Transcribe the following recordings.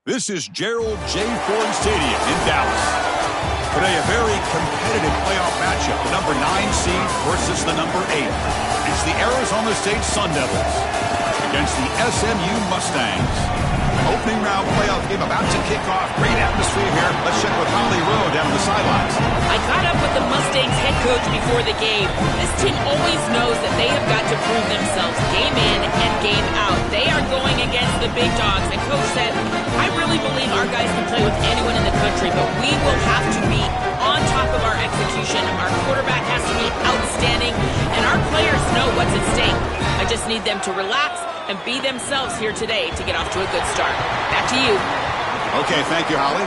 This is Gerald J. Ford Stadium in Dallas. Today, a very competitive playoff matchup. The number 9 seed versus the number 8. It's the Arizona State Sun Devils against the SMU Mustangs. Opening round playoff game about to kick off. Great atmosphere here. Let's check with Holly Rowe down on the sidelines. I caught up with the Mustangs head coach before the game. This team always knows that they have got to prove themselves game in and game out. They are going against the big dogs. And coach said, I really believe our guys can play with anyone in the country, but we will have to be on top of our execution. Our quarterback has to be outstanding, and our players know what's at stake. I just need them to relax and be themselves here today to get off to a good start. Back to you. Okay, thank you, Holly.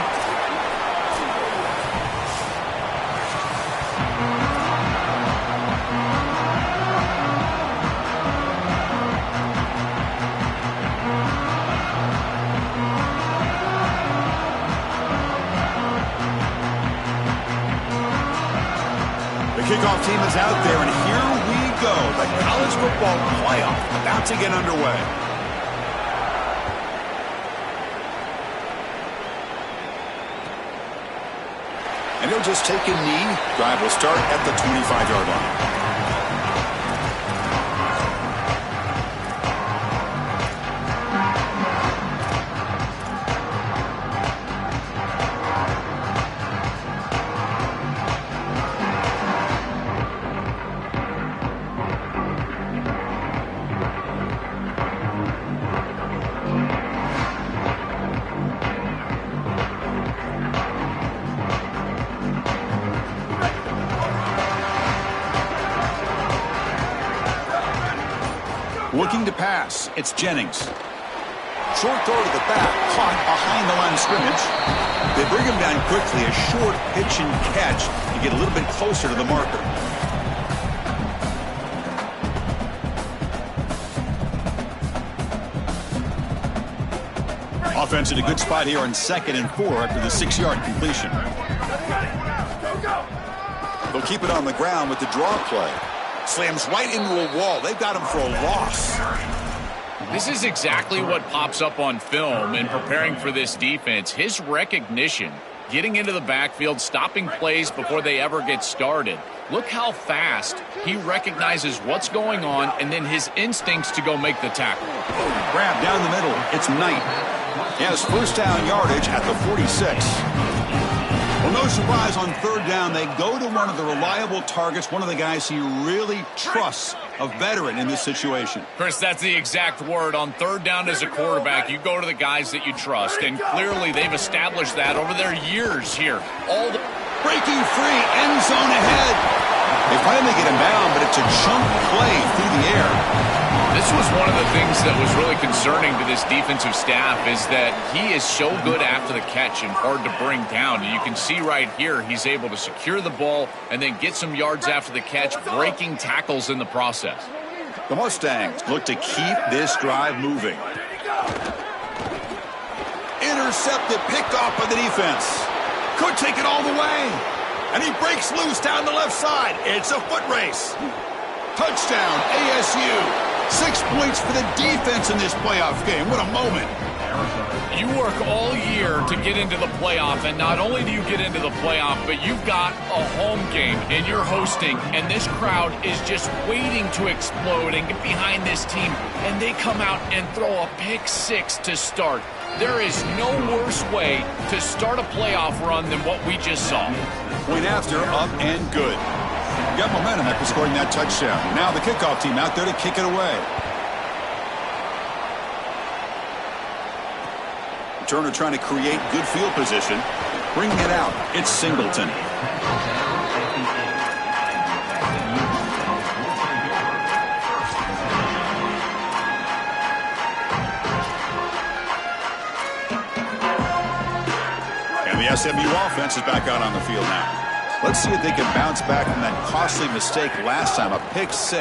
The kickoff team is out there, and here we go. The college football playoff about to get underway. And he'll just take a knee. Drive will start at the 25-yard line. Looking to pass, it's Jennings. Short throw to the back, caught behind the line of scrimmage. They bring him down quickly, a short pitch and catch to get a little bit closer to the marker. Offense in a good spot here on 2nd and 4 after the 6-yard completion. They'll keep it on the ground with the draw play. Slams right into a wall. They've got him for a loss. This is exactly what pops up on film in preparing for this defense. His recognition, getting into the backfield, stopping plays before they ever get started. Look how fast he recognizes what's going on and then his instincts to go make the tackle. Grab down the middle. It's Knight. He has first down yardage at the 46. Well, no surprise on 3rd down. They go to one of the reliable targets, one of the guys he really trusts, a veteran in this situation. Chris, that's the exact word. On 3rd down as a quarterback, you go to the guys that you trust, and clearly they've established that over their years here. All the breaking free, end zone ahead. They finally get him down, but it's a chunk play through the air. This was one of the things that was really concerning to this defensive staff is that he is so good after the catch and hard to bring down. And you can see right here he's able to secure the ball and then get some yards after the catch, breaking tackles in the process. The Mustangs look to keep this drive moving. Intercepted, picked off by the defense. Could take it all the way. And he breaks loose down the left side. It's a foot race. Touchdown, ASU. 6 points for the defense in this playoff game. What a moment. You work all year to get into the playoff, and not only do you get into the playoff, but you've got a home game, and you're hosting, and this crowd is just waiting to explode and get behind this team, and they come out and throw a pick 6 to start. There is no worse way to start a playoff run than what we just saw. Point after, up and good. Got momentum after scoring that touchdown. Now the kickoff team out there to kick it away. Turner trying to create good field position. Bringing it out. It's Singleton. And the SMU offense is back out on the field now. Let's see if they can bounce back from that costly mistake last time, a pick 6.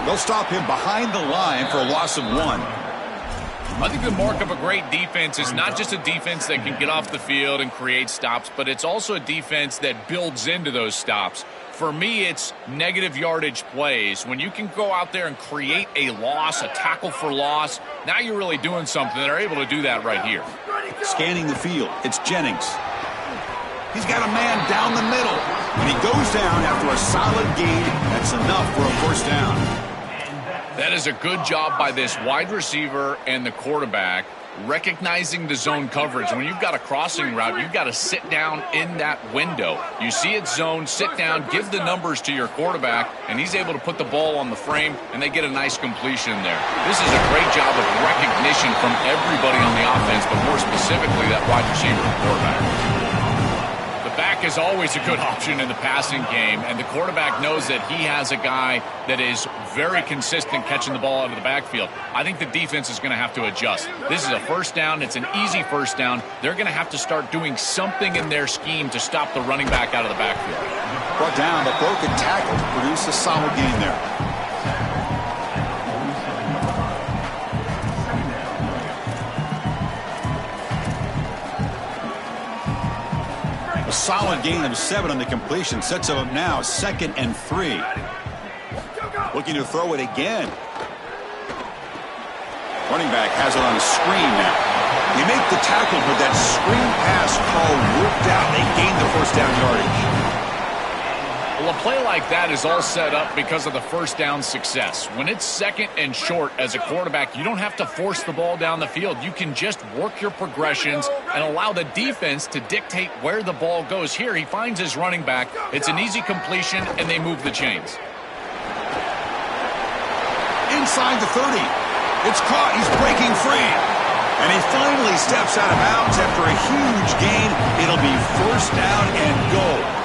They'll stop him behind the line for a loss of 1. I think the mark of a great defense is not just a defense that can get off the field and create stops, but it's also a defense that builds into those stops. For me, it's negative yardage plays. When you can go out there and create a loss, a tackle for loss, now you're really doing something. They're able to do that right here. Scanning the field, it's Jennings. He's got a man down the middle, and he goes down after a solid gain. That's enough for a first down. That is a good job by this wide receiver and the quarterback recognizing the zone coverage. When you've got a crossing route, you've got to sit down in that window. You see it's zone, sit down, give the numbers to your quarterback, and he's able to put the ball on the frame, and they get a nice completion there. This is a great job of recognition from everybody on the offense, but more specifically that wide receiver and quarterback. The back is always a good option in the passing game, and the quarterback knows that he has a guy that is very consistent catching the ball out of the backfield. I think the defense is going to have to adjust. This is a first down. It's an easy first down. They're going to have to start doing something in their scheme to stop the running back out of the backfield. Brought down, but broken tackle to produce a solid gain there. A solid gain of 7 on the completion sets him up now 2nd and 3. Looking to throw it again. Running back has it on a screen now. They make the tackle, but that screen pass call worked out. They gained the first down yardage. Well, a play like that is all set up because of the first down success. When it's 2nd and short as a quarterback, you don't have to force the ball down the field. You can just work your progressions and allow the defense to dictate where the ball goes. Here, he finds his running back. It's an easy completion, and they move the chains. Inside the 30. It's caught. He's breaking free. And he finally steps out of bounds after a huge gain. It'll be first down and goal.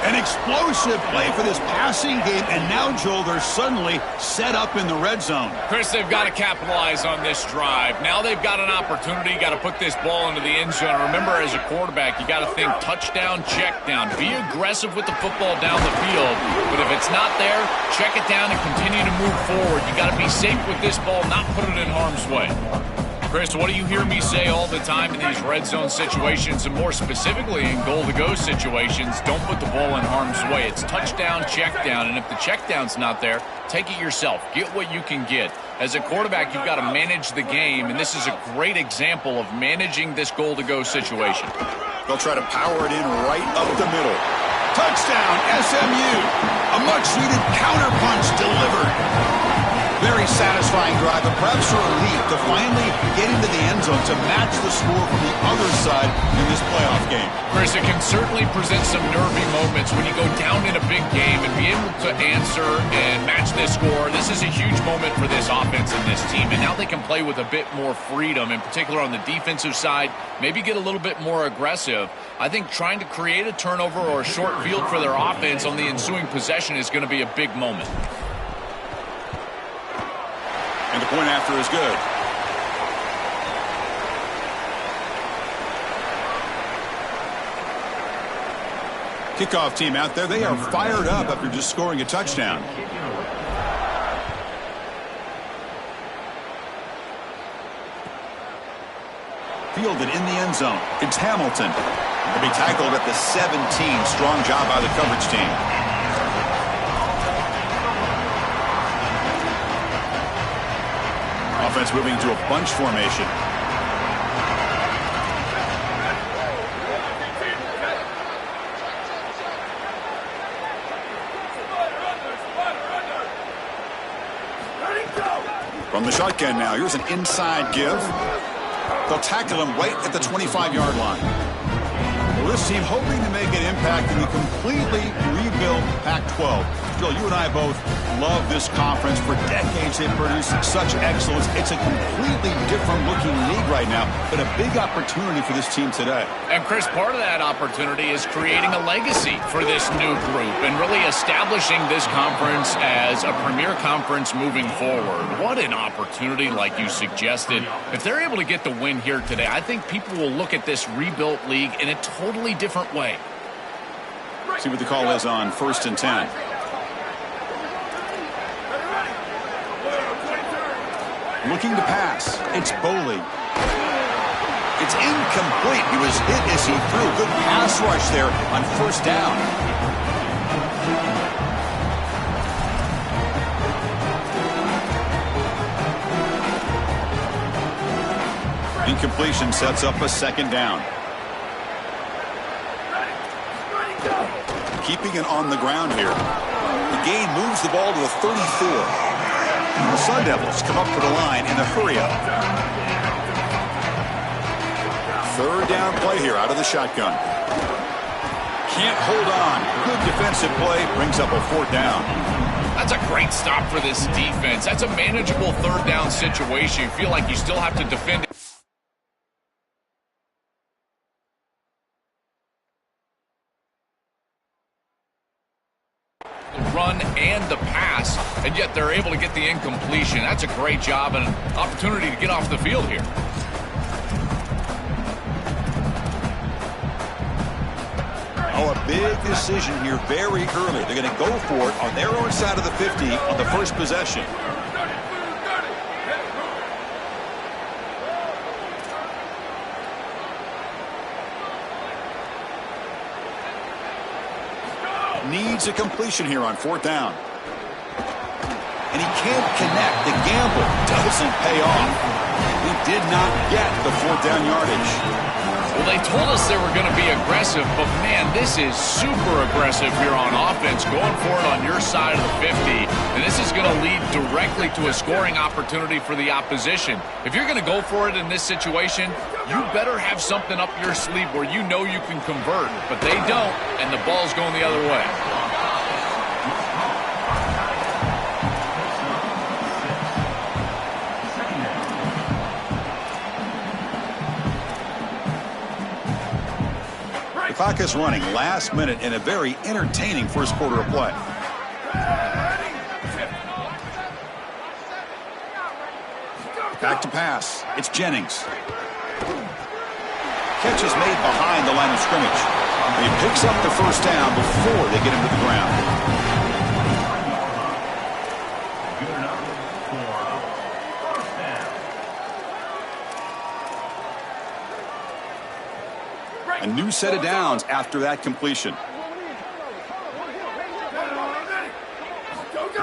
An explosive play for this passing game, and now, Joel, they're suddenly set up in the red zone. Chris, they've got to capitalize on this drive. Now they've got an opportunity. You got to put this ball into the end zone. Remember, as a quarterback, you got to think touchdown, check down. Be aggressive with the football down the field, but if it's not there, check it down and continue to move forward. You got to be safe with this ball, not put it in harm's way. Chris, what do you hear me say all the time in these red zone situations, and more specifically in goal-to-go situations? Don't put the ball in harm's way. It's touchdown, check down, and if the check down's not there, take it yourself. Get what you can get. As a quarterback, you've got to manage the game, and this is a great example of managing this goal-to-go situation. They'll try to power it in right up the middle. Touchdown, SMU! A much-needed counterpunch delivered. Very satisfying drive, but perhaps a relief to finally get into the end zone to match the score from the other side in this playoff game. Chris, it can certainly present some nervy moments when you go down in a big game and be able to answer and match this score. This is a huge moment for this offense and this team, and now they can play with a bit more freedom, in particular on the defensive side, maybe get a little bit more aggressive. I think trying to create a turnover or a short field for their offense on the ensuing possession is going to be a big moment. And the point after is good. Kickoff team out there, they are fired up after just scoring a touchdown. Fielded in the end zone. It's Hamilton. He'll be tackled at the 17. Strong job by the coverage team. Offense moving to a bunch formation. From the shotgun now, here's an inside give. They'll tackle him right at the 25-yard line. Well, this team hoping to make an impact in the completely rebuilt Pac-12. Joel, you and I both love this conference. For decades, they've produced such excellence. It's a completely different-looking league right now, but a big opportunity for this team today. And, Chris, part of that opportunity is creating a legacy for this new group and really establishing this conference as a premier conference moving forward. What an opportunity, like you suggested. If they're able to get the win here today, I think people will look at this rebuilt league in a totally different way. See what the call is on 1st and 10. Looking to pass. It's Boley. It's incomplete. He was hit as he threw. Good pass rush there on 1st down. Incompletion sets up a second down. Keeping it on the ground here. The gain moves the ball to the 34. The Sun Devils come up to the line in a hurry-up. Third down play here out of the shotgun. Can't hold on. Good defensive play. Brings up a fourth down. That's a great stop for this defense. That's a manageable third down situation. You feel like you still have to defend it. Run and the pass, and yet they're able to get the incompletion. That's a great job and an opportunity to get off the field here. Oh, a big decision here very early. They're going to go for it on their own side of the 50 on the first possession. Needs a completion here on fourth down. And he can't connect. The gamble doesn't pay off. He did not get the fourth down yardage. Well, they told us they were going to be aggressive, but man, this is super aggressive here on offense, going for it on your side of the 50, and this is going to lead directly to a scoring opportunity for the opposition. If you're going to go for it in this situation, you better have something up your sleeve where you know you can convert, but they don't, and the ball's going the other way. The clock is running last minute in a very entertaining first quarter of play. Back to pass. It's Jennings. Catch is made behind the line of scrimmage. He picks up the first down before they get him to the ground. A new set of downs after that completion.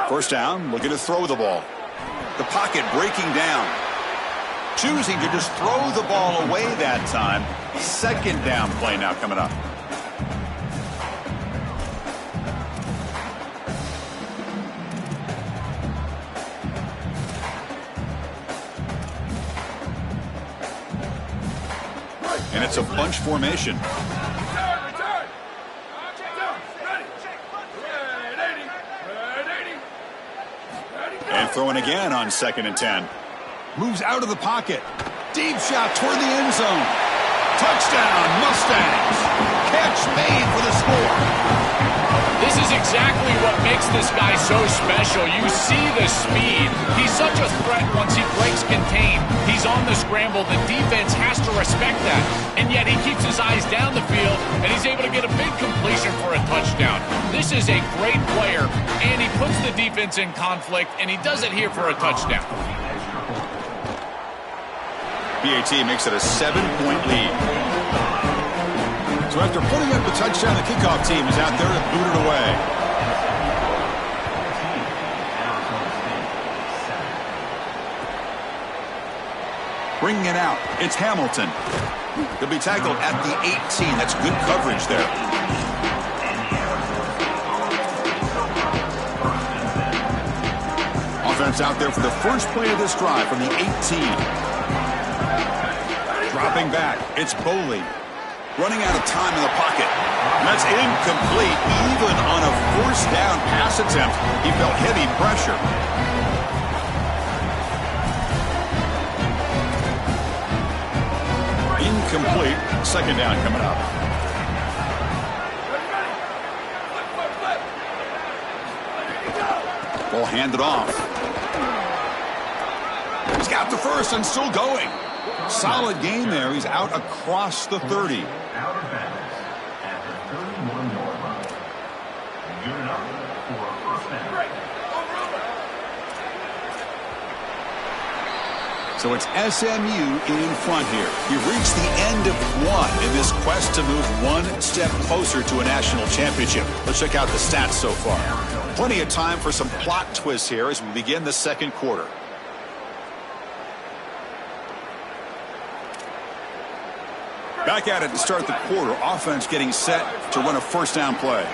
First down, looking to throw the ball. The pocket breaking down. Choosing to just throw the ball away that time. Second down play now coming up. And it's a bunch formation. And throwing again on 2nd and 10. Moves out of the pocket. Deep shot toward the end zone. Touchdown, Mustangs. Catch made for the score. This is exactly what makes this guy so special. You see the speed. He's such a threat once he breaks contain. He's on the scramble. The defense has to respect that. And yet he keeps his eyes down the field, and he's able to get a big completion for a touchdown. This is a great player, and he puts the defense in conflict, and he does it here for a touchdown. PAT makes it a 7-point lead. So after putting up the touchdown, the kickoff team is out there to boot it away. Bringing it out, it's Hamilton. He'll be tackled at the 18. That's good coverage there. Offense out there for the first play of this drive from the 18. Dropping back, it's Boley. Running out of time in the pocket. And that's incomplete. Even on a first down pass attempt, he felt heavy pressure. Incomplete. Second down coming up. Ball handed off. He's got the first and still going. Solid game there. He's out across the 30. Out of bounds at the 31-yard line. Good enough for a first down. So it's SMU in front here. We've reached the end of one in this quest to move one step closer to a national championship. Let's check out the stats so far. Plenty of time for some plot twists here as we begin the second quarter. Back at it to start the quarter. Offense getting set to run a first down play.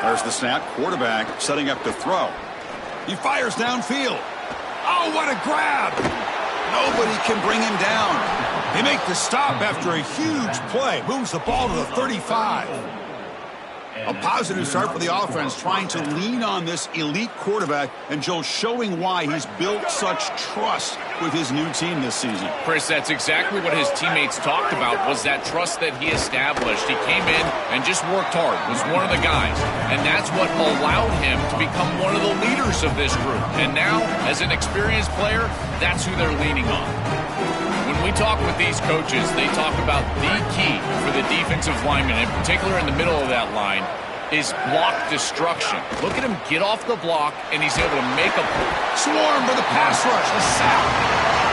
There's the snap. Quarterback setting up to throw. He fires downfield. Oh, what a grab! Nobody can bring him down. They make the stop after a huge play. Moves the ball to the 35. A positive start for the offense, trying to lean on this elite quarterback, and Joe showing why he's built such trust with his new team this season. Chris, that's exactly what his teammates talked about, was that trust that he established. He came in and just worked hard, was one of the guys, and that's what allowed him to become one of the leaders of this group. And now, as an experienced player, that's who they're leaning on. When we talk with these coaches, they talk about the key for the defensive lineman, in particular in the middle of that line, is block destruction. Look at him get off the block, and he's able to make a swarm for the pass rush. A sack.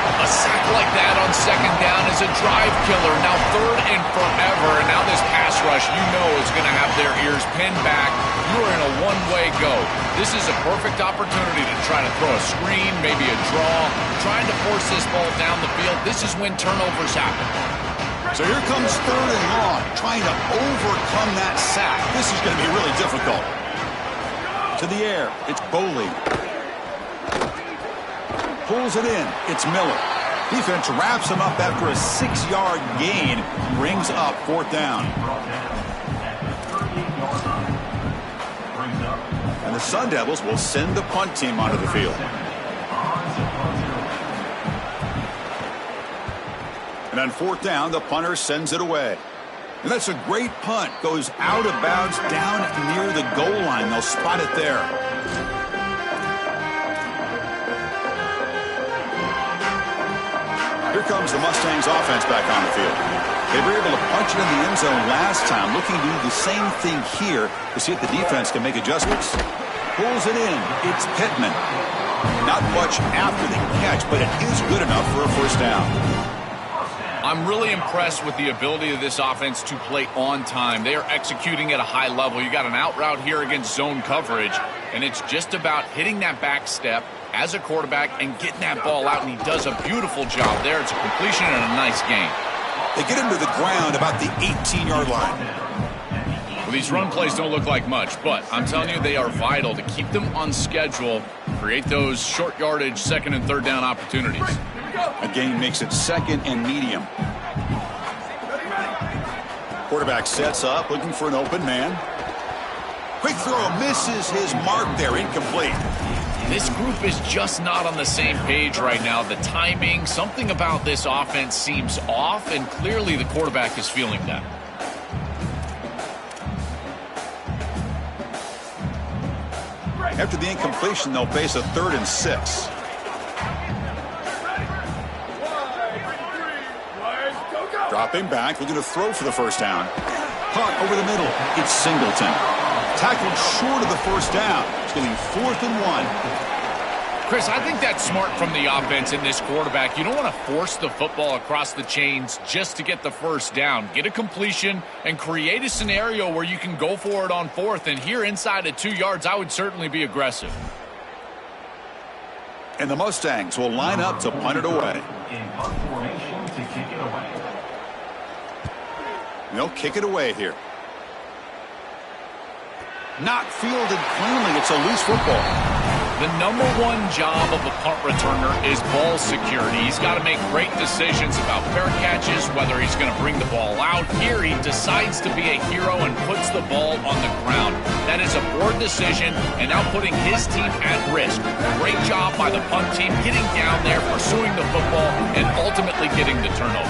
A sack like that on second down is a drive killer. Now third and forever, and now this pass rush, you know, is going to have their ears pinned back. You're in a one-way go. This is a perfect opportunity to try to throw a screen, maybe a draw, trying to force this ball down the field. This is when turnovers happen. So here comes third and long, trying to overcome that sack. This is going to be really difficult. To the air, it's Boley. Pulls it in, it's Miller. Defense wraps him up after a 6-yard gain, brings up fourth down. And the Sun Devils will send the punt team onto the field. And on fourth down, the punter sends it away. And that's a great punt. Goes out of bounds down near the goal line. They'll spot it there. Here comes the Mustangs offense back on the field. They were able to punch it in the end zone last time, looking to do the same thing here to see if the defense can make adjustments. Pulls it in. It's Pittman. Not much after the catch, but it is good enough for a first down. I'm really impressed with the ability of this offense to play on time. They are executing at a high level. You got an out route here against zone coverage, and it's just about hitting that back step as a quarterback and getting that ball out, and he does a beautiful job there. It's a completion and a nice game. They get him to the ground about the 18-yard line. Well, these run plays don't look like much, but I'm telling you, they are vital to keep them on schedule, create those short yardage second and third down opportunities. A gain makes it second and medium. Quarterback sets up, looking for an open man. Quick throw, misses his mark there, incomplete. This group is just not on the same page right now. The timing, something about this offense seems off, and clearly the quarterback is feeling that. After the incompletion, they'll face a 3rd and 6. Dropping back, looking to throw for the first down. Punt over the middle. It's Singleton. Tackled short of the first down. It's going to be 4th and 1. Chris, I think that's smart from the offense in this quarterback. You don't want to force the football across the chains just to get the first down. Get a completion and create a scenario where you can go for it on 4th. And here inside at 2 yards, I would certainly be aggressive. And the Mustangs will line up to punt it away. In punt formation to kick it away. They'll kick it away here. Not fielded cleanly. It's a loose football. The number one job of a punt returner is ball security. He's got to make great decisions about fair catches, whether he's going to bring the ball out. Here he decides to be a hero and puts the ball on the ground. That is a poor decision, and now putting his team at risk. Great job by the punt team getting down there, pursuing the football, and ultimately getting the turnover.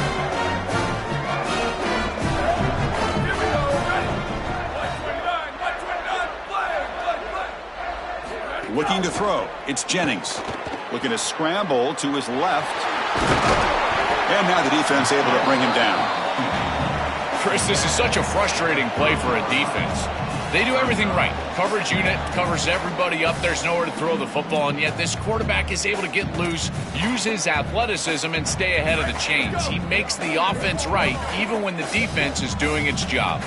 Looking to throw. It's Jennings. Looking to scramble to his left. And now the defense able to bring him down. Chris, this is such a frustrating play for a defense. They do everything right. Coverage unit covers everybody up. There's nowhere to throw the football, and yet this quarterback is able to get loose, use his athleticism, and stay ahead of the chains. He makes the offense right, even when the defense is doing its job.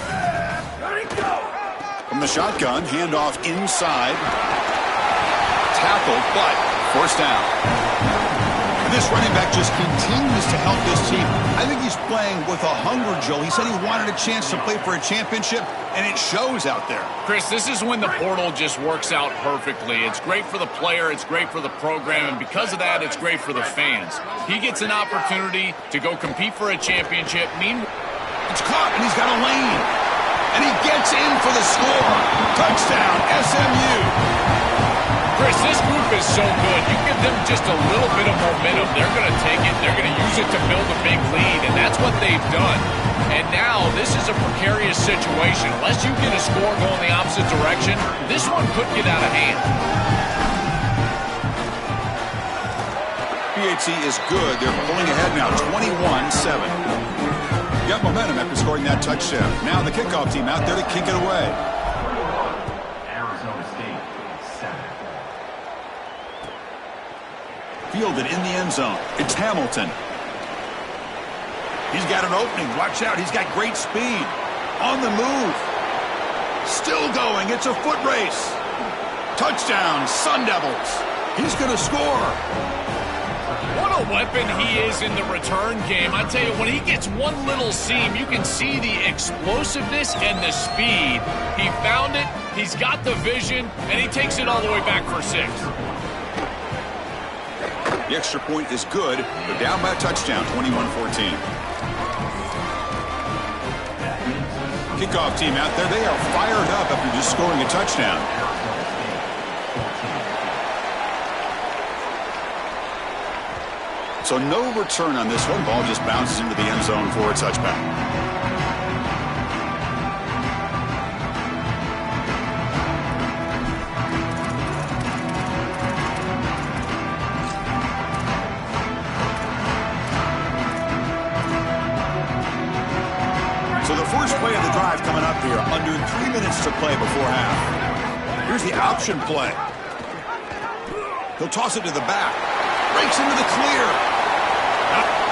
From the shotgun, handoff inside. tackled, but forced down. And this running back just continues to help this team. I think he's playing with a hunger, Joe. He said he wanted a chance to play for a championship, and it shows out there. Chris, this is when the portal just works out perfectly. It's great for the player, it's great for the program, and because of that, it's great for the fans. He gets an opportunity to go compete for a championship. Meanwhile, it's caught, and he's got a lane. And he gets in for the score. Touchdown, SMU. Chris, this group is so good. You give them just a little bit of momentum, they're going to take it, they're going to use it to build a big lead, and that's what they've done. And now, this is a precarious situation. Unless you get a score going the opposite direction, this one could get out of hand. PHC is good. They're pulling ahead now, 21-7. Got momentum after scoring that touchdown. Now the kickoff team out there to kick it away. Arizona State, 7. Fielded in the end zone. It's Hamilton. He's got an opening. Watch out. He's got great speed. On the move. Still going. It's a foot race. Touchdown, Sun Devils. He's going to score. What a weapon he is in the return game. I tell you, when he gets one little seam, you can see the explosiveness and the speed. He found it, he's got the vision, and he takes it all the way back for 6. The extra point is good. They're down by a touchdown, 21-14. Kickoff team out there, they are fired up after just scoring a touchdown. So no return on this one. Ball just bounces into the end zone for a touchback. So the first play of the drive coming up here. Under 3 minutes to play before half. Here's the option play. He'll toss it to the back. Breaks into the clear.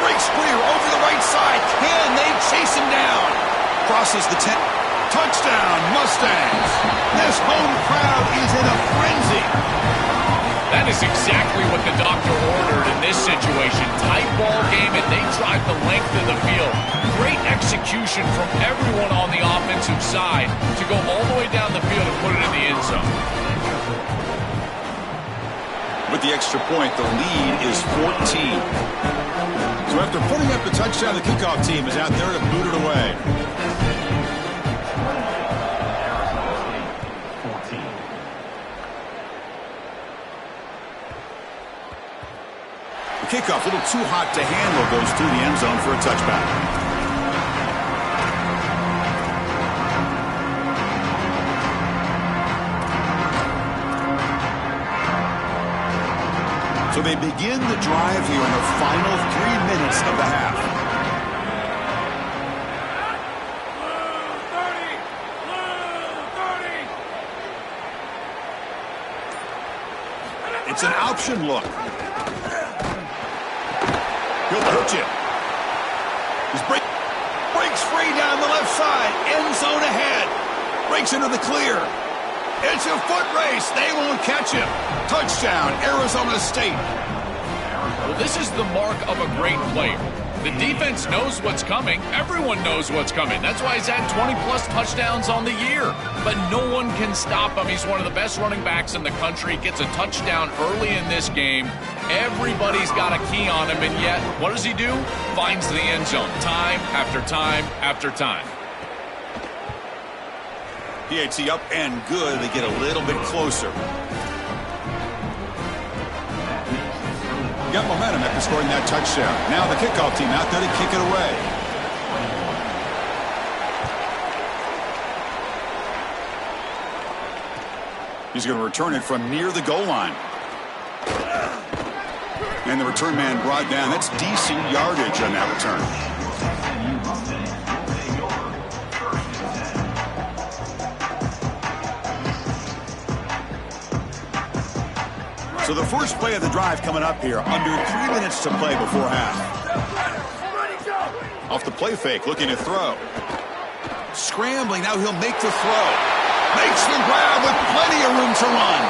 Breaks clear over the right side. Can they chase him down? Crosses the 10. Touchdown, Mustangs. This home crowd is in a frenzy. That is exactly what the doctor ordered in this situation. Tight ball game, and they drive the length of the field. Great execution from everyone on the offensive side to go all the way down the field and put it in the end zone. With the extra point, the lead is 14. So after putting up the touchdown, the kickoff team is out there to boot it away. Arizona State, 14. The kickoff, a little too hot to handle, goes through the end zone for a touchback. So they begin the drive here in the final 3 minutes of the half. It's an option look. He'll pitch it. He's breaks free down the left side. End zone ahead. Breaks into the clear. It's a foot race. They won't catch him. Touchdown, Arizona State. Well, this is the mark of a great player. The defense knows what's coming. Everyone knows what's coming. That's why he's had 20-plus touchdowns on the year. But no one can stop him. He's one of the best running backs in the country. Gets a touchdown early in this game. Everybody's got a key on him, and yet, what does he do? Finds the end zone time after time after time. PHC up and good. They get a little bit closer. Got momentum after scoring that touchdown. Now the kickoff team out there to kick it away. He's going to return it from near the goal line. And the return man brought down. That's decent yardage on that return. So the first play of the drive coming up here. Under 3 minutes to play before half. Off the play fake, looking to throw. Scrambling, now he'll make the throw. Makes the grab with plenty of room to run.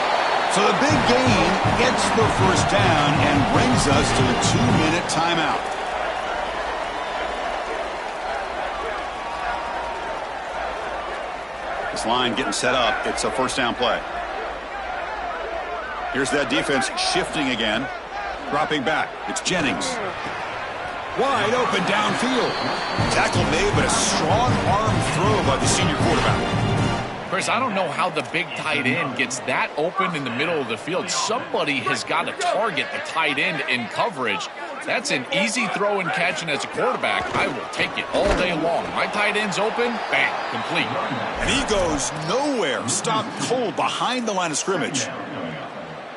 So the big gain gets the first down and brings us to a 2-minute timeout. This line getting set up. It's a first down play. Here's that defense shifting again. Dropping back. It's Jennings. Wide open downfield. Tackle made, but a strong arm throw by the senior quarterback. Chris, I don't know how the big tight end gets that open in the middle of the field. Somebody has got to target the tight end in coverage. That's an easy throw and catch, and as a quarterback, I will take it all day long. My tight end's open, bang, complete. And he goes nowhere. Stopped cold behind the line of scrimmage.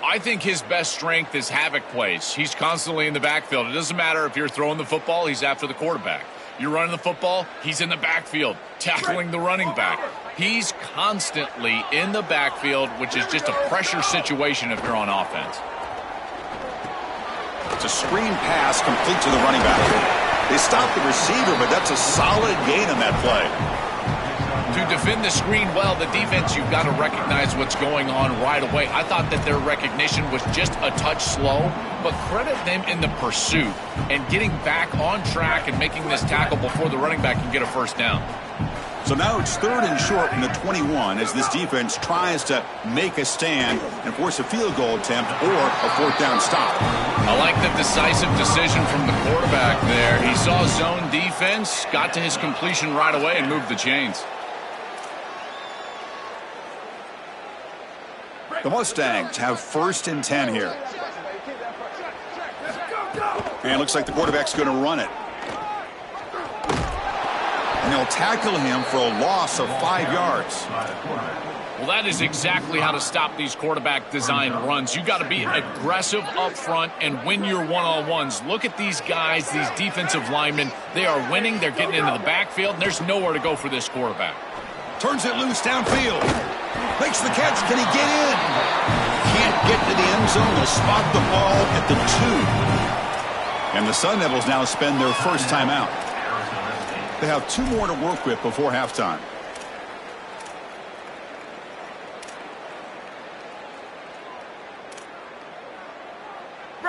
I think his best strength is havoc plays. He's constantly in the backfield. It doesn't matter if you're throwing the football, he's after the quarterback. You're running the football, he's in the backfield, tackling the running back. He's constantly in the backfield, which is just a pressure situation if you're on offense. It's a screen pass complete to the running back. They stopped the receiver, but that's a solid gain on that play. To defend the screen well, the defense, you've got to recognize what's going on right away. I thought that their recognition was just a touch slow, but credit them in the pursuit and getting back on track and making this tackle before the running back can get a first down. So now it's 3rd and short from the 21 as this defense tries to make a stand and force a field goal attempt or a 4th down stop. I like the decisive decision from the quarterback there. He saw zone defense, got to his completion right away, and moved the chains. The Mustangs have 1st and 10 here. And it looks like the quarterback's going to run it. And they'll tackle him for a loss of 5 yards. Well, that is exactly how to stop these quarterback design runs. You got to be aggressive up front and win your one-on-ones. Look at these guys, these defensive linemen. They are winning. They're getting into the backfield, and there's nowhere to go for this quarterback. Turns it loose downfield. Makes the catch. Can he get in? Can't get to the end zone. They'll spot the ball at the 2. And the Sun Devils now spend their first timeout. They have 2 more to work with before halftime.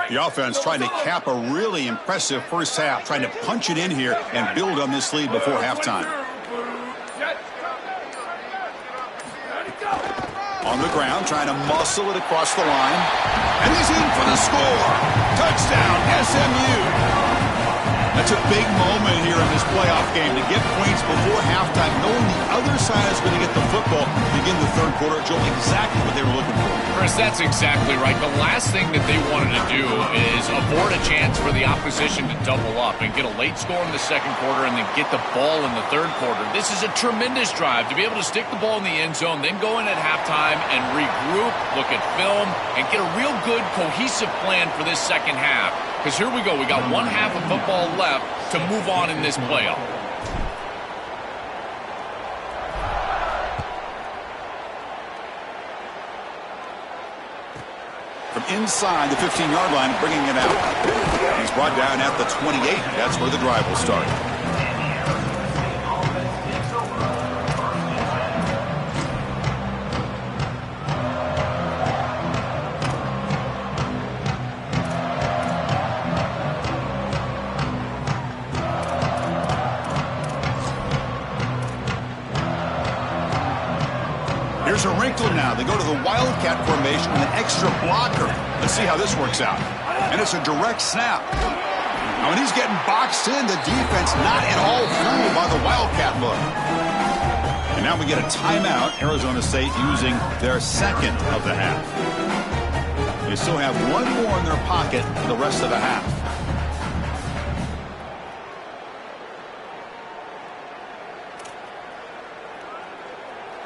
The offense trying to cap a really impressive first half, trying to punch it in here and build on this lead before halftime. On the ground, trying to muscle it across the line. And he's in for the score. Touchdown, SMU. That's a big moment here in this playoff game to get points before halftime, knowing the other side is going to get the football to begin the 3rd quarter. Joel, exactly what they were looking for. Chris, that's exactly right. The last thing that they wanted to do is afford a chance for the opposition to double up and get a late score in the 2nd quarter and then get the ball in the 3rd quarter. This is a tremendous drive to be able to stick the ball in the end zone, then go in at halftime and regroup, look at film, and get a real good cohesive plan for this 2nd half. Because here we go. We got 1 half of football left to move on in this playoff. From inside the 15-yard line, bringing it out. He's brought down at the 28. That's where the drive will start. Here's a wrinkle now. They go to the Wildcat formation with an extra blocker. Let's see how this works out. And it's a direct snap. Now, when he's getting boxed in, the defense not at all fooled by the Wildcat look. And now we get a timeout. Arizona State using their 2nd of the half. They still have 1 more in their pocket for the rest of the half.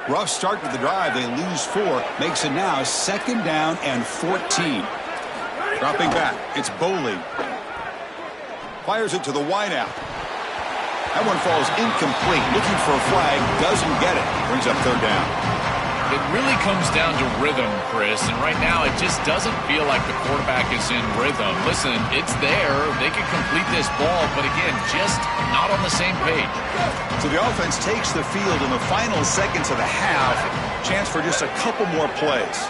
Rough start to the drive. They lose 4. Makes it now 2nd down and 14. Dropping back. It's Boley. Fires it to the wideout. That one falls incomplete. Looking for a flag. Doesn't get it. Brings up 3rd down. It really comes down to rhythm, Chris, and right now it just doesn't feel like the quarterback is in rhythm. Listen, it's there. They can complete this ball, but again, just not on the same page. So the offense takes the field in the final seconds of the half. Chance for just a couple more plays.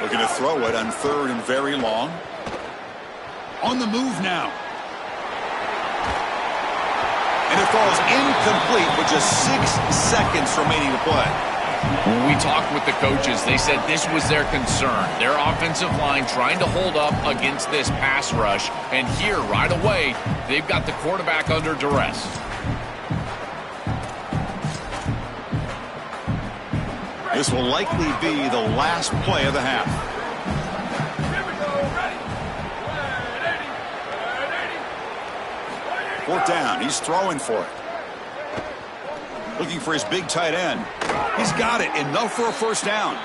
Looking to throw it on 3rd and very long. On the move now. And it falls incomplete with just 6 seconds remaining to play. When we talked with the coaches, they said this was their concern. Their offensive line trying to hold up against this pass rush. And here, right away, they've got the quarterback under duress. This will likely be the last play of the half. Fourth down. He's throwing for it. Looking for his big tight end. He's got it. Enough for a first down.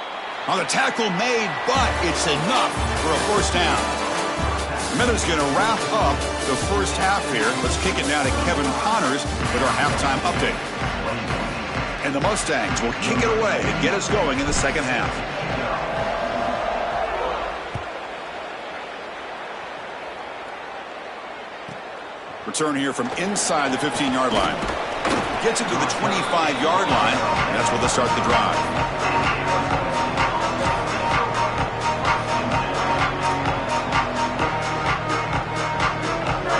Now the tackle made, but it's enough for a first down. Minutes going to wrap up the first half here. Let's kick it now to Kevin Connors with our halftime update. And the Mustangs will kick it away and get us going in the second half. Return here from inside the 15-yard line. Gets it to the 25-yard line, and that's where they start the drive.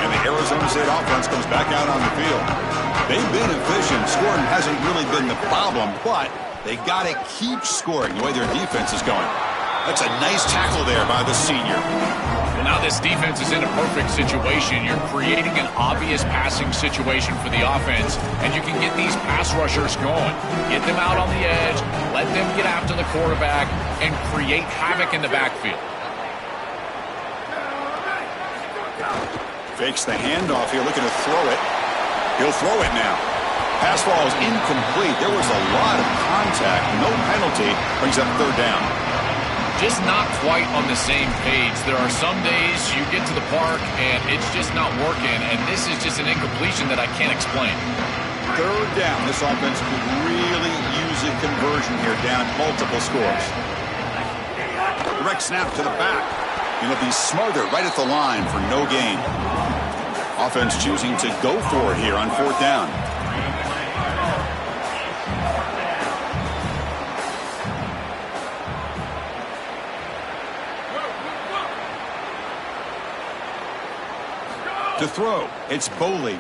And the Arizona State offense comes back out on the field. They've been efficient. Scoring hasn't really been the problem, but they got to keep scoring the way their defense is going. That's a nice tackle there by the senior. Well, now this defense is in a perfect situation. You're creating an obvious passing situation for the offense, and you can get these pass rushers going. Get them out on the edge, let them get after the quarterback, and create havoc in the backfield. Fakes the handoff here, looking to throw it. He'll throw it now. Pass ball is incomplete. There was a lot of contact. No penalty. Brings up 3rd down. Just not quite on the same page. There are some days you get to the park and it's just not working, and this is just an incompletion that I can't explain. 3rd down. This offense could really use a conversion here, down multiple scores. Direct snap to the back. He'll be smothered right at the line for no gain. Offense choosing to go for it here on 4th down. To throw, it's Boley.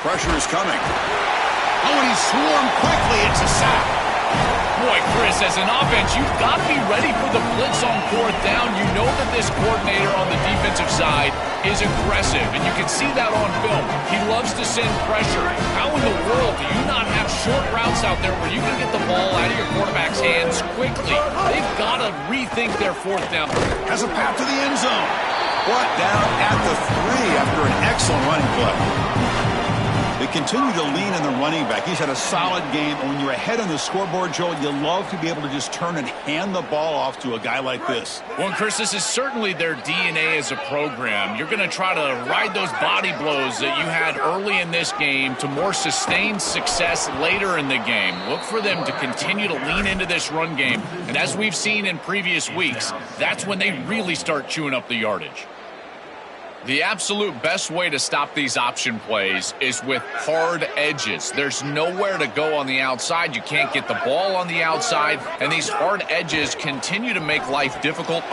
Pressure is coming. Oh, and he's swarmed quickly. It's a sack. Boy, Chris, as an offense, you've got to be ready for the blitz on 4th down. You know that this coordinator on the defensive side is aggressive, and you can see that on film. He loves to send pressure. How in the world do you not have short routes out there where you can get the ball out of your quarterback's hands quickly? They've got to rethink their 4th down. Has a path to the end zone. Brought down at the 3 after an excellent running play. They continue to lean on the running back. He's had a solid game. And when you're ahead on the scoreboard, Joel, you love to be able to just turn and hand the ball off to a guy like this. Well, Chris, this is certainly their DNA as a program. You're going to try to ride those body blows that you had early in this game to more sustained success later in the game. Look for them to continue to lean into this run game. And as we've seen in previous weeks, that's when they really start chewing up the yardage. The absolute best way to stop these option plays is with hard edges. There's nowhere to go on the outside. You can't get the ball on the outside, and these hard edges continue to make life difficult.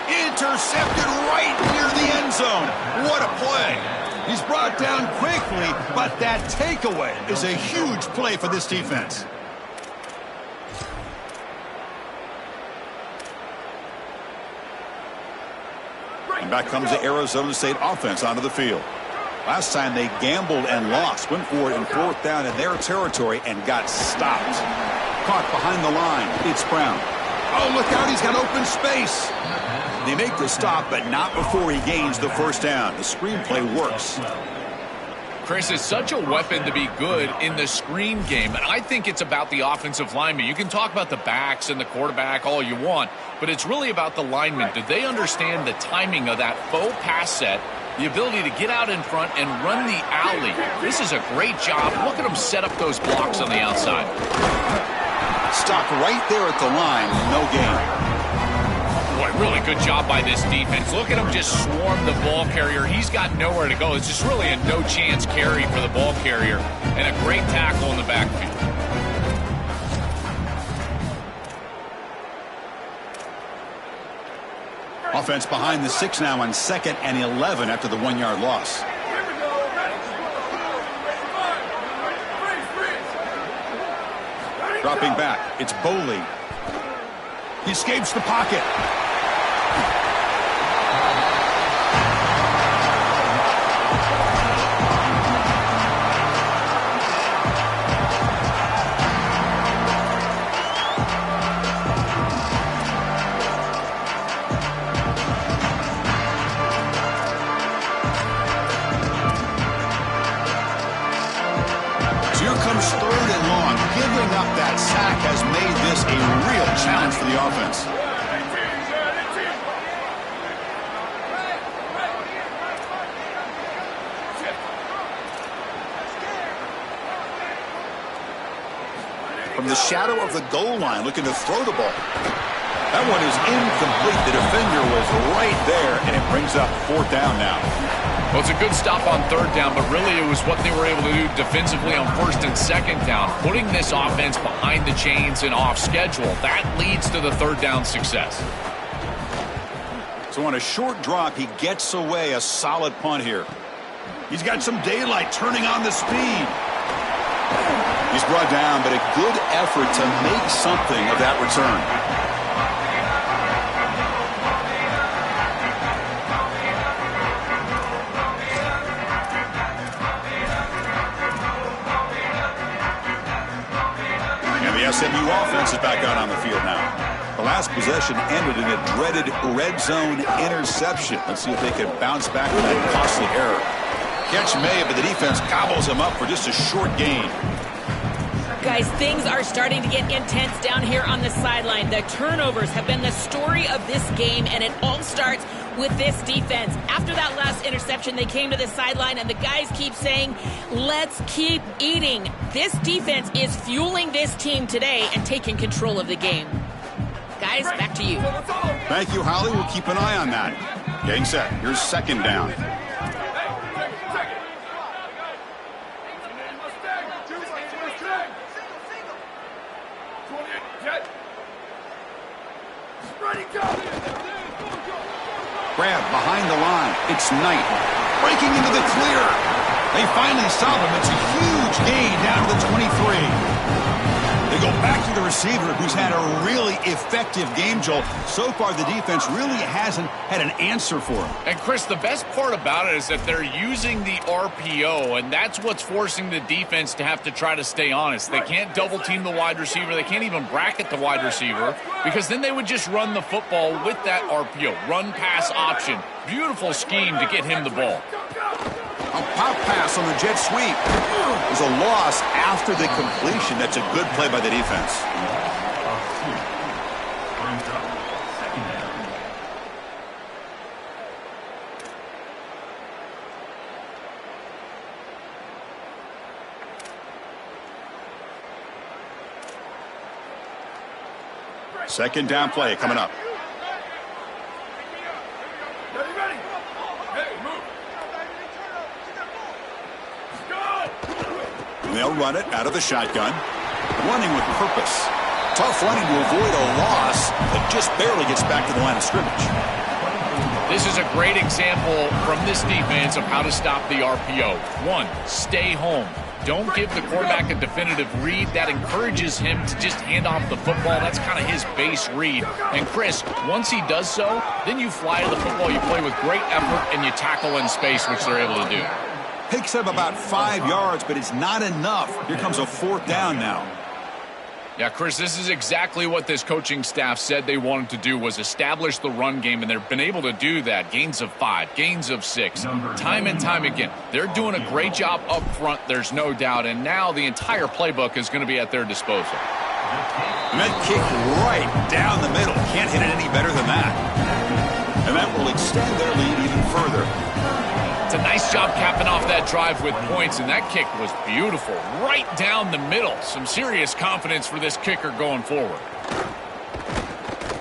Intercepted right near the end zone. What a play. He's brought down quickly, but that takeaway is a huge play for this defense. And back comes the Arizona State offense onto the field. Last time they gambled and lost. Went for it in 4th down in their territory and got stopped. Caught behind the line. It's Brown. Oh, look out. He's got open space. They make the stop, but not before he gains the first down. The screenplay works. Chris, is such a weapon to be good in the screen game, and I think it's about the offensive linemen. You can talk about the backs and the quarterback all you want, but it's really about the linemen. Do they understand the timing of that faux pass set, the ability to get out in front and run the alley? This is a great job. Look at them set up those blocks on the outside. Stopped right there at the line, no gain. Boy, really good job by this defense. Look at him just swarm the ball carrier. He's got nowhere to go. It's just really a no-chance carry for the ball carrier, and a great tackle in the backfield. Offense behind the 6 now on 2nd and 11 after the 1-yard loss. Dropping back, it's Boley. He escapes the pocket. That sack has made this a real challenge for the offense. From the shadow of the goal line, looking to throw the ball. That one is incomplete. The defender was right there, and it brings up 4th down now. Well, it's a good stop on 3rd down, but really it was what they were able to do defensively on 1st and 2nd down, putting this offense behind the chains and off schedule. That leads to the 3rd down success. So on a short drop, he gets away a solid punt here. He's got some daylight turning on the speed. He's brought down, but a good effort to make something of that return. SMU offense is back out on the field now. The last possession ended in a dreaded red zone interception. Let's see if they can bounce back from that costly error. Catch made, but the defense gobbles him up for just a short gain. Guys, things are starting to get intense down here on the sideline. The turnovers have been the story of this game, and it all starts with this defense. After that last interception, they came to the sideline, and the guys keep saying, let's keep eating. This defense is fueling this team today and taking control of the game. Guys, back to you. Thank you, Holly. We'll keep an eye on that. Getting set. Here's 2nd down. Grab behind the line. It's Knight. Breaking into the clear. They finally stop him. It's a huge gain down to the 23. They go back to the receiver, who's had a really effective game, Joel. So far, the defense really hasn't had an answer for him. And, Chris, the best part about it is that they're using the RPO, and that's what's forcing the defense to have to try to stay honest. They can't double-team the wide receiver. They can't even bracket the wide receiver, because then they would just run the football with that RPO, run-pass option. Beautiful scheme to get him the ball. A pop pass on the jet sweep. There's a loss after the completion. That's a good play by the defense. Second down play coming up. They'll run it out of the shotgun. Running with purpose. Tough running to avoid a loss, but just barely gets back to the line of scrimmage. This is a great example from this defense of how to stop the RPO. 1, stay home. Don't give the quarterback a definitive read. That encourages him to just hand off the football. That's kind of his base read. And, Chris, once he does so, then you fly to the football. You play with great effort, and you tackle in space, which they're able to do. Picks up about 5 yards, but it's not enough. Here comes a 4th down now. Yeah, Chris, this is exactly what this coaching staff said they wanted to do, was establish the run game, and they've been able to do that. Gains of 5, gains of 6, time and time again. They're doing a great job up front, there's no doubt, and now the entire playbook is going to be at their disposal. And that kick right down the middle. Can't hit it any better than that. And that will extend their lead even further. It's a nice job capping off that drive with points, and that kick was beautiful. Right down the middle. Some serious confidence for this kicker going forward.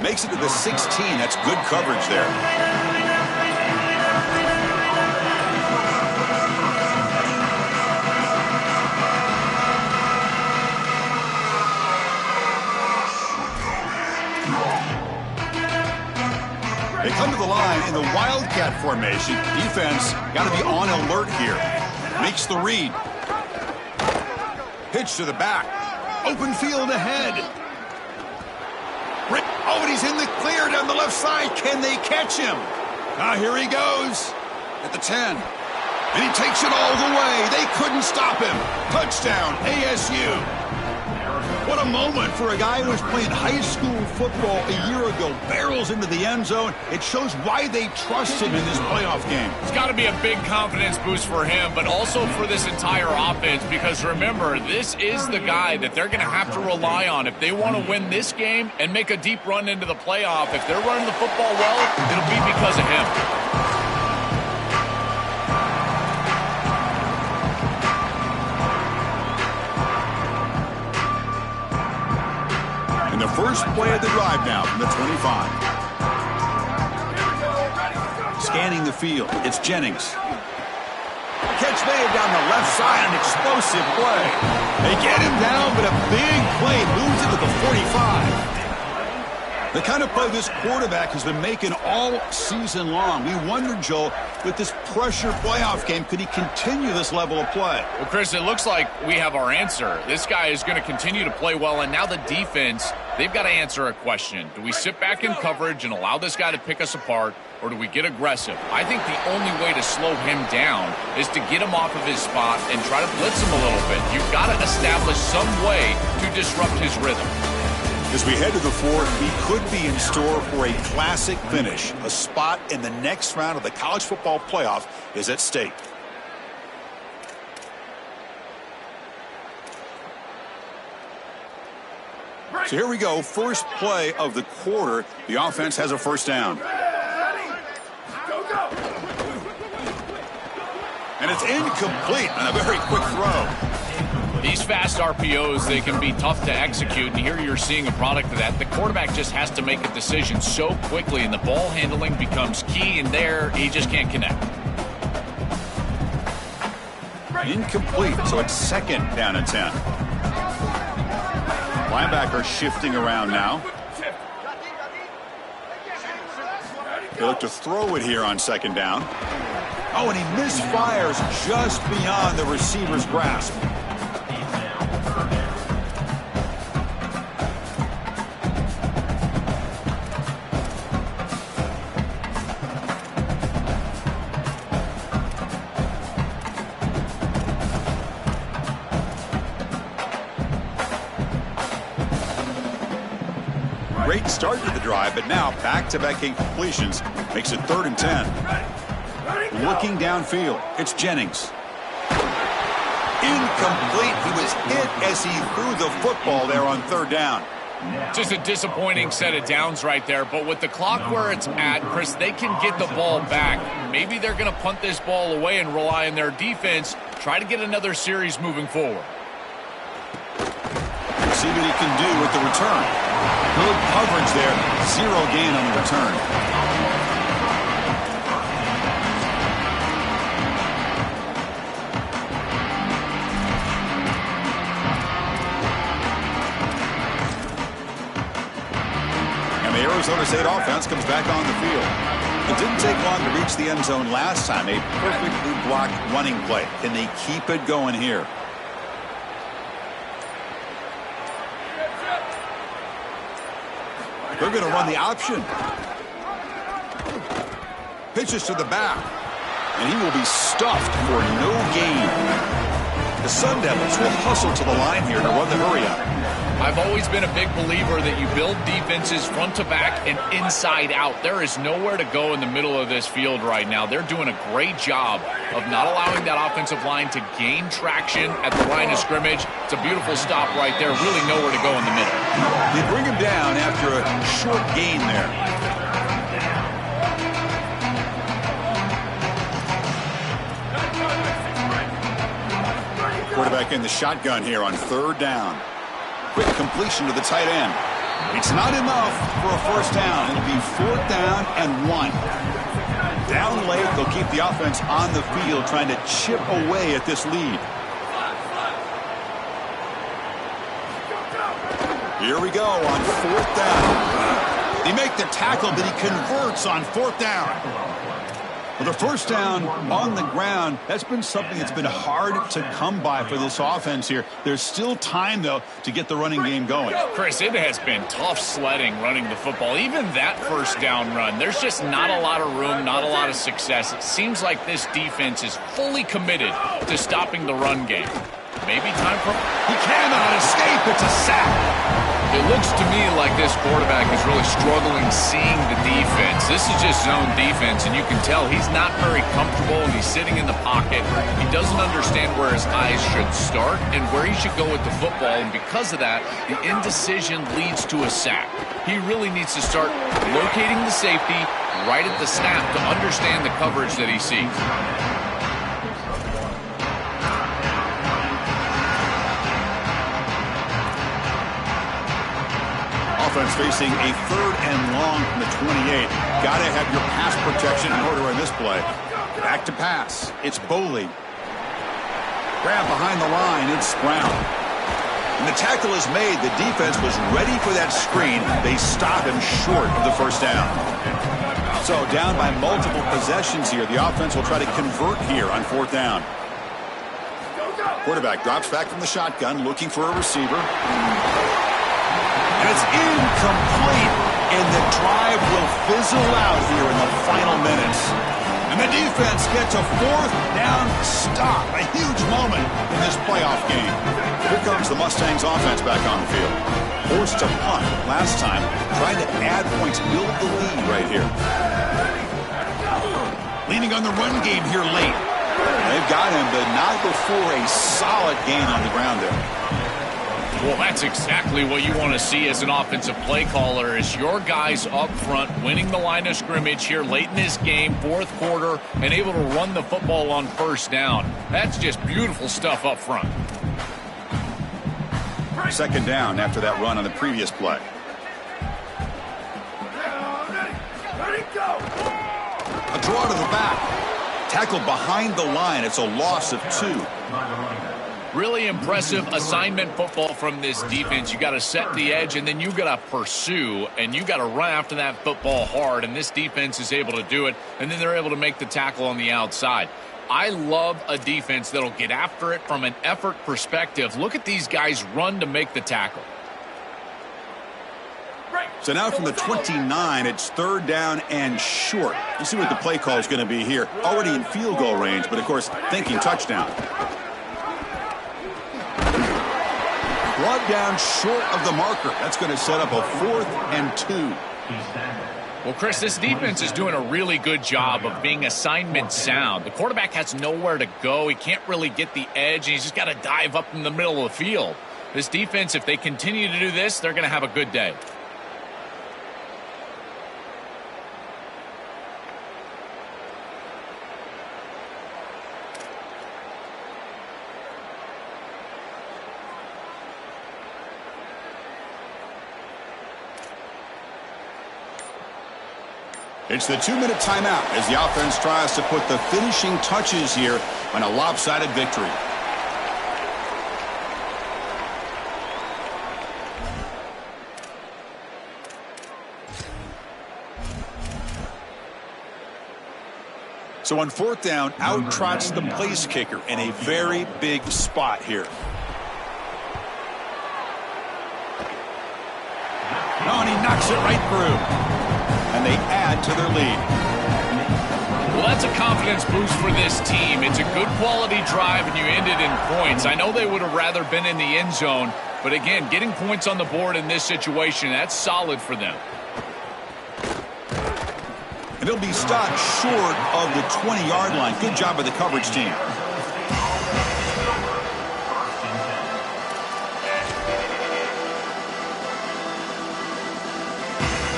Makes it to the 16. That's good coverage there. They come to the line in the Wildcat formation. Defense got to be on alert here. Makes the read. Pitch to the back. Open field ahead. Oh, and he's in the clear down the left side. Can they catch him? Here he goes at the 10. And he takes it all the way. They couldn't stop him. Touchdown, ASU. What a moment for a guy who was playing high school football a year ago. Barrels into the end zone. It shows why they trust him in this playoff game. It's got to be a big confidence boost for him, but also for this entire offense, because remember, this is the guy that they're going to have to rely on if they want to win this game and make a deep run into the playoff. If they're running the football well, it'll be because of him. The first play of the drive now from the 25. Scanning the field. It's Jennings. Catch made down the left side. An explosive play. They get him down, but a big play moves into the 45. The kind of play this quarterback has been making all season long. We wondered, Joel, with this pressure playoff game, could he continue this level of play? Well, Chris, it looks like we have our answer. This guy is going to continue to play well, and now the defense, they've got to answer a question. Do we sit back in coverage and allow this guy to pick us apart, or do we get aggressive? I think the only way to slow him down is to get him off of his spot and try to blitz him a little bit. You've got to establish some way to disrupt his rhythm. As we head to the fourth, he could be in store for a classic finish. A spot in the next round of the college football playoff is at stake. So here we go. First play of the quarter. The offense has a first down. And it's incomplete on a very quick throw. These fast RPOs, they can be tough to execute, and here you're seeing a product of that. The quarterback just has to make a decision so quickly, and the ball handling becomes key, and there he just can't connect. Incomplete, so it's second down and 10. Linebacker shifting around now. They look to throw it here on second down. Oh, and he misfires just beyond the receiver's grasp. Great start to the drive, but now back-to-back incompletions makes it 3rd and 10. Looking downfield, it's Jennings. Incomplete. He was hit as he threw the football there on 3rd down. Just a disappointing set of downs right there, but with the clock where it's at, Chris, they can get the ball back. Maybe they're going to punt this ball away and rely on their defense, try to get another series moving forward. See what he can do with the return. Good coverage there. 0 gain on the return. And the Arizona State offense comes back on the field. It didn't take long to reach the end zone last time. A perfectly blocked running play. Can they keep it going here? They're going to run the option. Pitches to the back. And he will be stuffed for no gain. The Sun Devils will hustle to the line here to run the hurry up. I've always been a big believer that you build defenses front to back and inside out. There is nowhere to go in the middle of this field right now. They're doing a great job of not allowing that offensive line to gain traction at the line of scrimmage. It's a beautiful stop right there. Really nowhere to go in the middle. They bring him down after a short gain there. Quarterback in the shotgun here on 3rd down. Quick completion to the tight end. It's not enough for a first down. It'll be 4th down and 1. Down late, they'll keep the offense on the field trying to chip away at this lead. Here we go on 4th down. They make the tackle, but he converts on 4th down. Well, the first down on the ground, that's been something that's been hard to come by for this offense here. There's still time, though, to get the running game going. Chris, it has been tough sledding running the football. Even that first down run, there's just not a lot of room, not a lot of success. It seems like this defense is fully committed to stopping the run game. Maybe time for... He cannot escape. It's a sack. It looks to me like this quarterback is really struggling seeing the defense. This is just zone defense, and you can tell he's not very comfortable, and he's sitting in the pocket. He doesn't understand where his eyes should start and where he should go with the football, and because of that, the indecision leads to a sack. He really needs to start locating the safety right at the snap to understand the coverage that he sees. Offense facing a 3rd and long from the 28. Got to have your pass protection in order in this play. Back to pass. It's Boley. Grab behind the line. It's Brown. And the tackle is made. The defense was ready for that screen. They stop him short of the first down. So down by multiple possessions here. The offense will try to convert here on 4th down. Quarterback drops back from the shotgun, looking for a receiver. And it's incomplete, and the drive will fizzle out here in the final minutes. And the defense gets a 4th down stop, a huge moment in this playoff game. Here comes the Mustangs offense back on the field. Forced to punt last time, trying to add points, build the lead right here. Leaning on the run game here late. They've got him, but not before a solid gain on the ground there. Well, that's exactly what you want to see as an offensive play caller, is your guys up front winning the line of scrimmage here late in this game, 4th quarter, and able to run the football on 1st down. That's just beautiful stuff up front. 2nd down after that run on the previous play. A draw to the back. Tackled behind the line. It's a loss of 2. Really impressive assignment football from this defense. You got to set the edge, and then you got to pursue, and you got to run after that football hard, and this defense is able to do it, and then they're able to make the tackle on the outside. I love a defense that'll get after it from an effort perspective. Look at these guys run to make the tackle. So now from the 29, it's 3rd down and short. Let's see what the play call is going to be here. Already in field goal range, but of course thinking touchdown. Brought down short of the marker. That's going to set up a 4th and 2. Well, Chris, this defense is doing a really good job of being assignment sound. The quarterback has nowhere to go. He can't really get the edge, and he's just got to dive up in the middle of the field. This defense, if they continue to do this, they're going to have a good day. It's the 2-minute timeout as the offense tries to put the finishing touches here on a lopsided victory. So on 4th down, out trots the place kicker in a very big spot here. No, and he knocks it right through. And they add to their lead. Well, that's a confidence boost for this team. It's a good quality drive, and you ended in points. I know they would have rather been in the end zone, but again, getting points on the board in this situation, that's solid for them. And he'll be stopped short of the 20-yard line. Good job by the coverage team.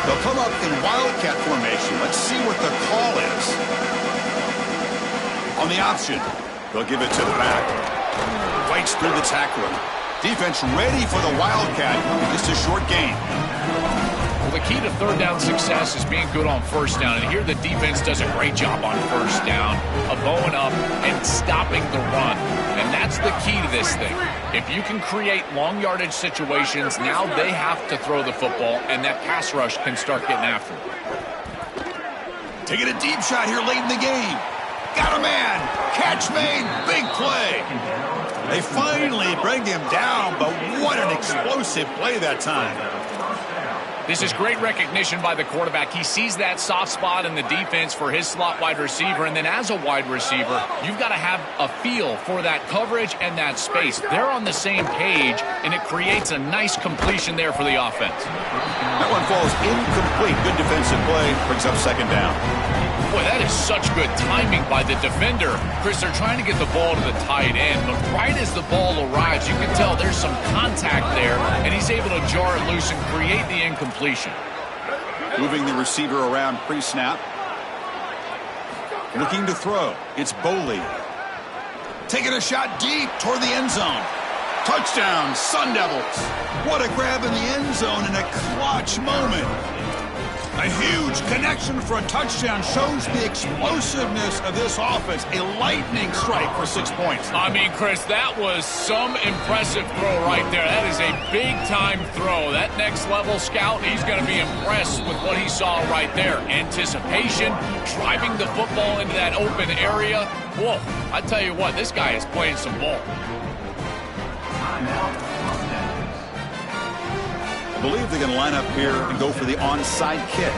They'll come up in wildcat formation. Let's see what the call is. On the option, they'll give it to the back. Fights through the tackler. Defense ready for the wildcat. Just a short gain. the key to third down success is being good on first down. And here the defense does a great job on first down of bowing up and stopping the run. And that's the key to this thing. If you can create long yardage situations, now they have to throw the football, and that pass rush can start getting after it. Taking a deep shot here late in the game. Got a man. Catch made. Big play. They finally bring him down, but what an explosive play that time. This is great recognition by the quarterback. He sees that soft spot in the defense for his slot wide receiver, and then as a wide receiver, you've got to have a feel for that coverage and that space. They're on the same page, and it creates a nice completion there for the offense. That one falls incomplete. Good defensive play. Brings up second down. Boy, that is such good timing by the defender. Chris, they're trying to get the ball to the tight end, but right as the ball arrives, you can tell there's some contact there, and he's able to jar it loose and create the incompletion. Moving the receiver around pre-snap. Looking to throw. It's Boley. Taking a shot deep toward the end zone. Touchdown, Sun Devils. What a grab in the end zone in a clutch moment. A huge connection for a touchdown shows the explosiveness of this offense. A lightning strike for 6 points. I mean, Chris, that was some impressive throw right there. That is a big-time throw. That next-level scout, he's going to be impressed with what he saw right there. Anticipation, driving the football into that open area. Whoa, I tell you what, this guy is playing some ball. I believe they're going to line up here and go for the onside kick.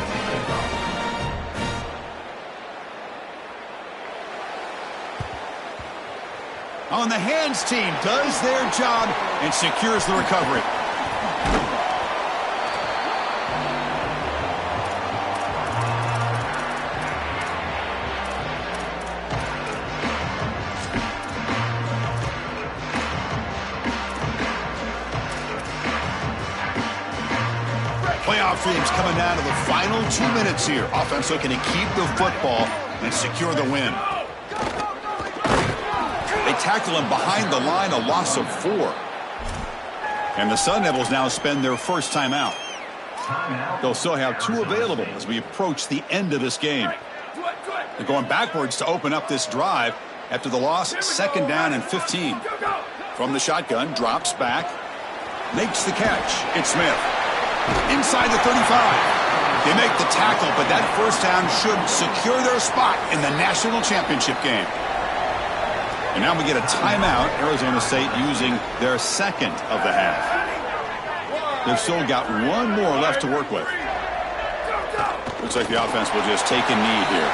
On the hands team does their job and secures the recovery. Playoff dreams coming down to the final 2 minutes here. Offense looking to keep the football and secure the win. They tackle him behind the line, a loss of 4. And the Sun Devils now spend their first timeout. They'll still have 2 available as we approach the end of this game. They're going backwards to open up this drive after the loss, second down and 15. From the shotgun, drops back, makes the catch. It's Smith. Inside the 35. They make the tackle, but that first down should secure their spot in the national championship game. And now we get a timeout. Arizona State using their second of the half. They've still got 1 more left to work with. Looks like the offense will just take a knee here.